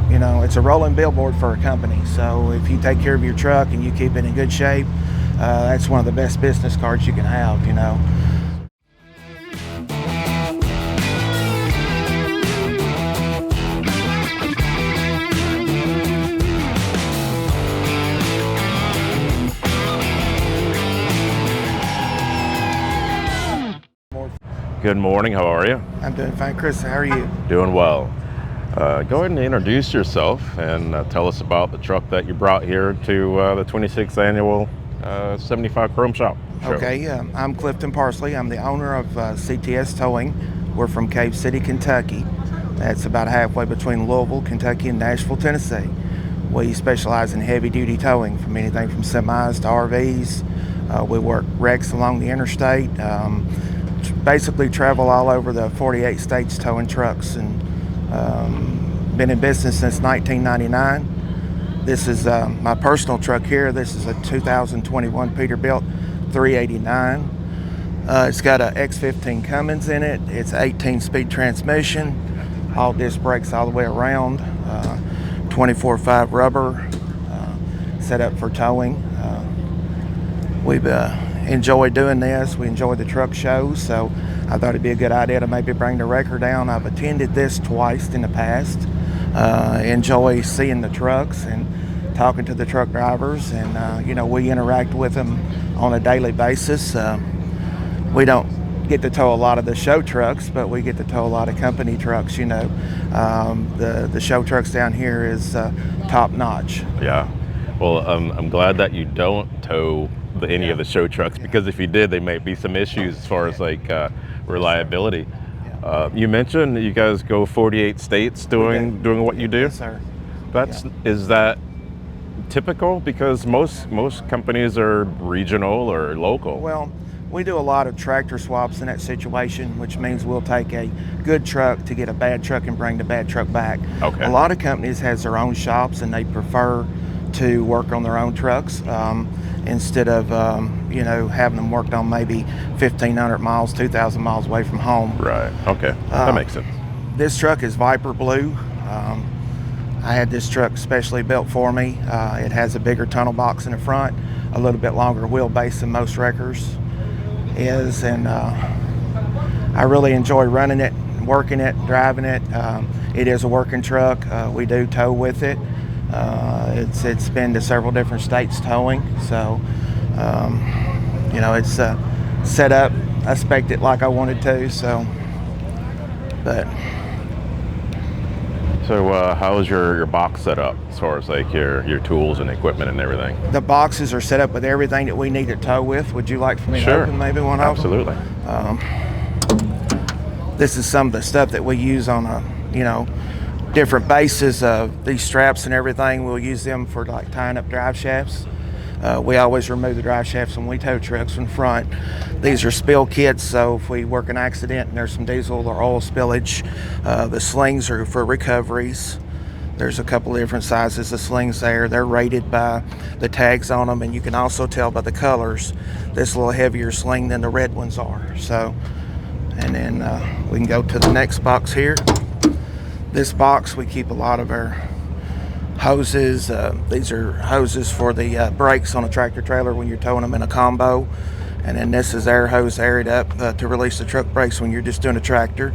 You know, it's a rolling billboard for a company. So if you take care of your truck and you keep it in good shape, that's one of the best business cards you can have, you know. Good morning, how are you? I'm doing fine. Chris, how are you? Doing well. Go ahead and introduce yourself and tell us about the truck that you brought here to the 26th annual 75 Chrome Shop show. Okay, I'm Clifton Parsley. I'm the owner of CTS Towing. We're from Cave City, Kentucky. That's about halfway between Louisville, Kentucky and Nashville, Tennessee. We specialize in heavy duty towing from anything from semis to RVs. We work wrecks along the interstate. Basically travel all over the 48 states towing trucks, and been in business since 1999. This is my personal truck here. This is a 2021 Peterbilt 389. It's got a X15 Cummins in it. It's 18-speed transmission, all disc brakes all the way around, 24/5 rubber, set up for towing. We've enjoy doing this. We enjoy the truck shows, so I thought it'd be a good idea to maybe bring the wrecker down. I've attended this twice in the past. Enjoy seeing the trucks and talking to the truck drivers, and you know, we interact with them on a daily basis. We don't get to tow a lot of the show trucks, but we get to tow a lot of company trucks. You know, the show trucks down here is top notch. Yeah. Well, I'm glad that you don't tow any of the show trucks, because if you did, there might be some issues as far as like reliability. You mentioned that you guys go 48 states doing what you do. Yes, sir. Is that typical? Because most companies are regional or local. Well, we do a lot of tractor swaps in that situation, which means we'll take a good truck to get a bad truck and bring the bad truck back. Okay. A lot of companies has their own shops and they prefer to work on their own trucks instead of you know, having them worked on maybe 1,500 miles, 2,000 miles away from home. Right. Okay. That makes sense. This truck is Viper Blue. I had this truck specially built for me. It has a bigger tunnel box in the front, a little bit longer wheelbase than most wreckers is, and I really enjoy running it, working it, driving it. It is a working truck. We do tow with it. It's been to several different states towing, so you know, it's set up. I spec'd it like I wanted to, so. So how is your box set up as far as like your tools and equipment and everything? The boxes are set up with everything that we need to tow with. Would you like for me to open maybe one of them? Absolutely. This is some of the stuff that we use on a, you know, different bases of these straps and everything. We'll use them for like tying up drive shafts. We always remove the drive shafts when we tow trucks from front. These are spill kits, so if we work an accident and there's some diesel or oil spillage, the slings are for recoveries. There's a couple of different sizes of slings there. They're rated by the tags on them, and you can also tell by the colors this is a little heavier sling than the red ones are. So, and then we can go to the next box here. This box, we keep a lot of our hoses. These are hoses for the brakes on a tractor trailer when you're towing them in a combo. And then this is air hose aired up to release the truck brakes when you're just doing a tractor.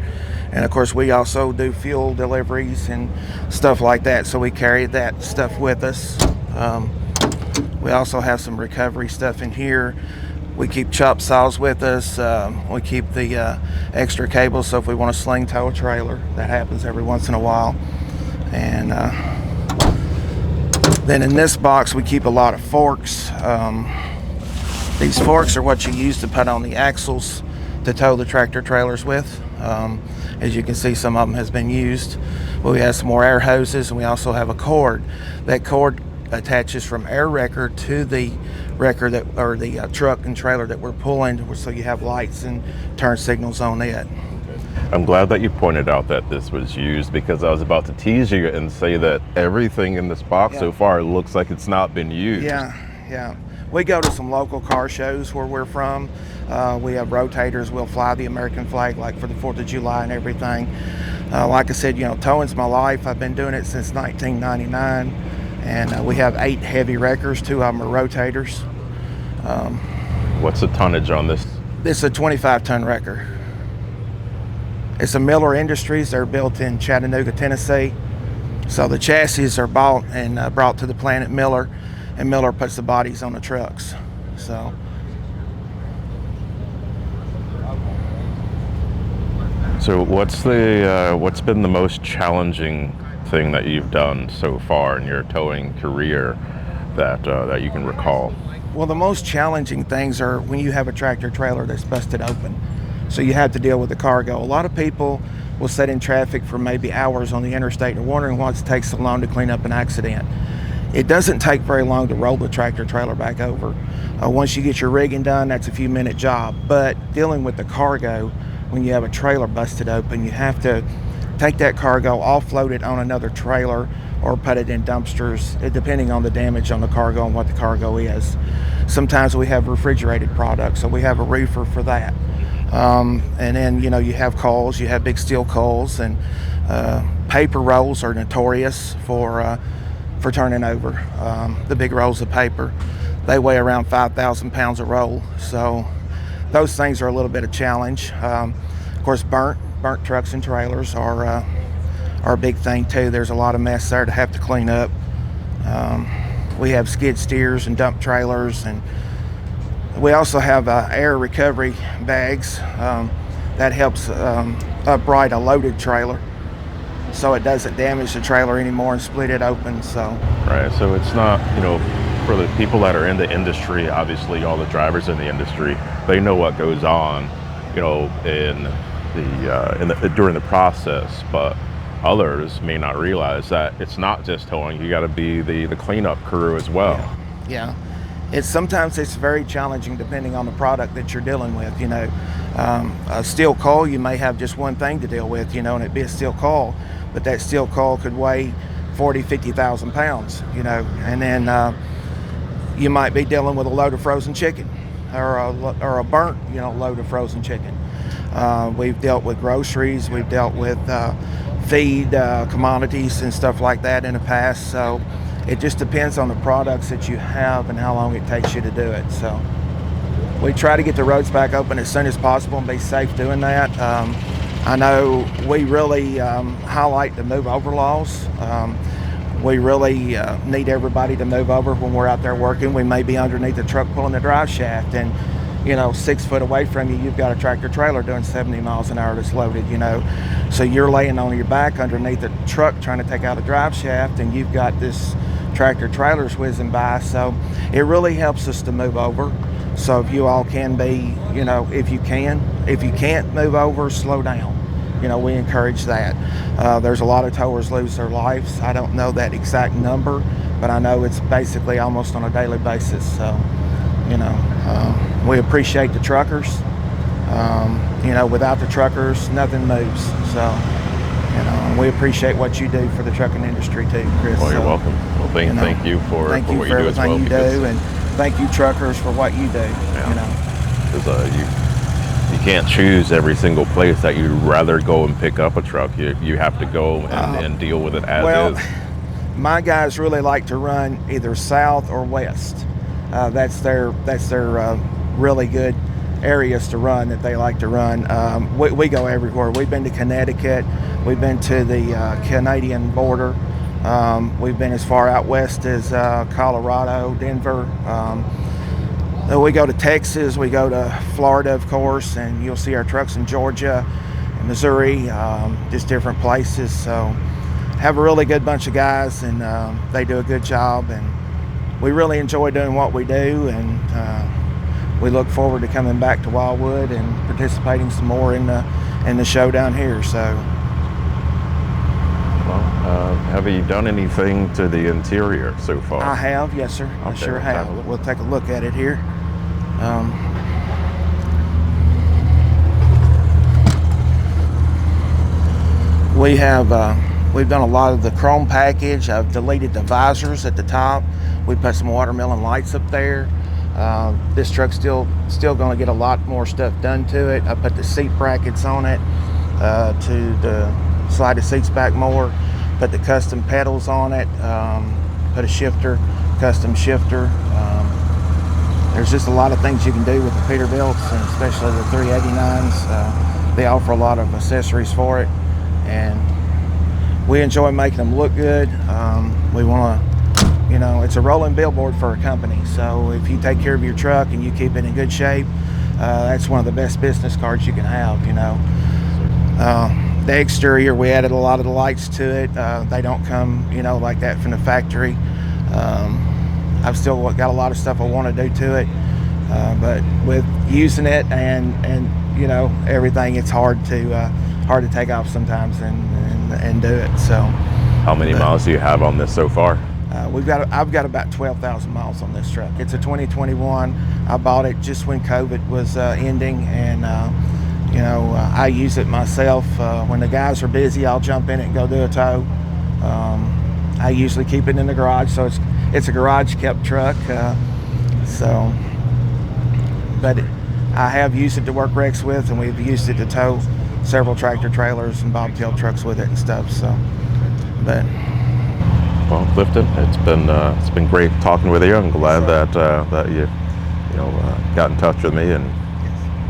And of course, we also do fuel deliveries and stuff like that, so we carry that stuff with us. We also have some recovery stuff in here. We keep chop saws with us. We keep the extra cables, so if we want to sling tow a trailer, that happens every once in a while. And then in this box, we keep a lot of forks. These forks are what you use to put on the axles to tow the tractor trailers with. As you can see, some of them has been used. We have some more air hoses, and we also have a cord. That cord attaches from air wrecker to the wrecker or the truck and trailer that we're pulling, so you have lights and turn signals on it. I'm glad that you pointed out that this was used, because I was about to tease you and say that everything in this box so far looks like it's not been used. Yeah. We go to some local car shows where we're from. We have rotators. We'll fly the American flag, like for the 4th of July and everything. Like I said, towing's my life. I've been doing it since 1999, and we have 8 heavy wreckers. 2 of them are rotators. What's the tonnage on this? This is a 25-ton wrecker. It's a Miller Industries. They're built in Chattanooga, Tennessee. So the chassis are bought and brought to the plant at Miller, and Miller puts the bodies on the trucks. So. So what's been the most challenging thing that you've done so far in your towing career that you can recall? Well, the most challenging things are when you have a tractor trailer that's busted open. So you have to deal with the cargo. A lot of people will sit in traffic for maybe hours on the interstate and wondering why it takes so long to clean up an accident. It doesn't take very long to roll the tractor trailer back over. Once you get your rigging done, that's a few minute job. But dealing with the cargo, when you have a trailer busted open, you have to take that cargo, offload it on another trailer, or put it in dumpsters, depending on the damage on the cargo and what the cargo is. Sometimes we have refrigerated products, so we have a reefer for that. And then, you have coals, you have big steel coals, and paper rolls are notorious for turning over. The big rolls of paper, they weigh around 5,000 pounds a roll, so those things are a little bit of challenge. Of course, burnt trucks and trailers are a big thing too. There's a lot of mess there to have to clean up. We have skid steers and dump trailers, and we also have air recovery bags that helps upright a loaded trailer so it doesn't damage the trailer anymore and split it open. So right, so it's not, for the people that are in the industry, obviously all the drivers in the industry, they know what goes on, during the process, but others may not realize that it's not just towing. You got to be the cleanup crew as well. Yeah. Sometimes it's very challenging depending on the product that you're dealing with. A steel coil, you may have just one thing to deal with, and it'd be a steel coil, but that steel coil could weigh 50,000 pounds, and then you might be dealing with a load of frozen chicken or a burnt, load of frozen chicken. We've dealt with groceries, we've dealt with feed commodities and stuff like that in the past. So it just depends on the products that you have and how long it takes you to do it. So we try to get the roads back open as soon as possible and be safe doing that. I know we really highlight the move over laws. We really need everybody to move over when we're out there working. We may be underneath the truck pulling the drive shaft, and 6 foot away from you, you've got a tractor trailer doing 70 miles an hour that's loaded, So you're laying on your back underneath the truck trying to take out a drive shaft, and you've got this tractor trailers whizzing by. So it really helps us to move over. So if you all can be, if you can't move over, slow down. We encourage that. There's a lot of towers lose their lives. I don't know that exact number, but I know it's basically almost on a daily basis. So, we appreciate the truckers. Without the truckers, nothing moves. So, we appreciate what you do for the trucking industry too, Chris. Well, you're welcome. Well, thank you for what you do as well. Thank you for everything you do, and thank you truckers for what you do. Because you can't choose every single place that you'd rather go and pick up a truck. You have to go and deal with it as is. My guys really like to run either south or west. That's their really good areas to run that they like to run. We go everywhere. We've been to Connecticut. We've been to the Canadian border. We've been as far out west as Colorado, Denver. We go to Texas. We go to Florida, of course, and you'll see our trucks in Georgia, Missouri, just different places. So have a really good bunch of guys, and they do a good job, and we really enjoy doing what we do, and we look forward to coming back to Wildwood and participating some more in the show down here. So, well, have you done anything to the interior so far? I have, yes, sir. I sure have. We'll take a look at it here. We've done a lot of the chrome package. I've deleted the visors at the top. We put some watermelon lights up there. This truck's still going to get a lot more stuff done to it. I put the seat brackets on it to the slide the seats back more, put the custom pedals on it, put a shifter, custom shifter. There's just a lot of things you can do with the Peterbilts, and especially the 389s. They offer a lot of accessories for it, and we enjoy making them look good. We want to, you know, it's a rolling billboard for a company. So if you take care of your truck and you keep it in good shape, that's one of the best business cards you can have, you know. The exterior, we added a lot of the lights to it. They don't come, you know, like that from the factory. I've still got a lot of stuff I want to do to it, but with using it and you know, everything, it's hard to take off sometimes and do it. So How many miles do you have on this so far? I've got about 12,000 miles on this truck. It's a 2021. I bought it just when COVID was ending, and you know, I use it myself. When the guys are busy, I'll jump in it and go do a tow. I usually keep it in the garage, so it's a garage kept truck. But I have used it to work wrecks with, and we've used it to tow several tractor trailers and bobtail trucks with it and stuff. So, but well, Clifton, it's been great talking with you. I'm glad that you got in touch with me and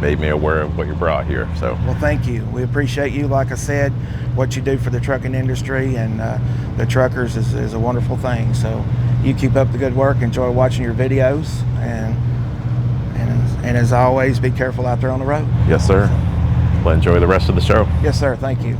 made me aware of what you brought here. So, well, thank you. We appreciate you. Like I said, what you do for the trucking industry and the truckers is a wonderful thing. So you keep up the good work. Enjoy watching your videos, and as always, be careful out there on the road. Yes, sir. Well, enjoy the rest of the show. Yes, sir. Thank you.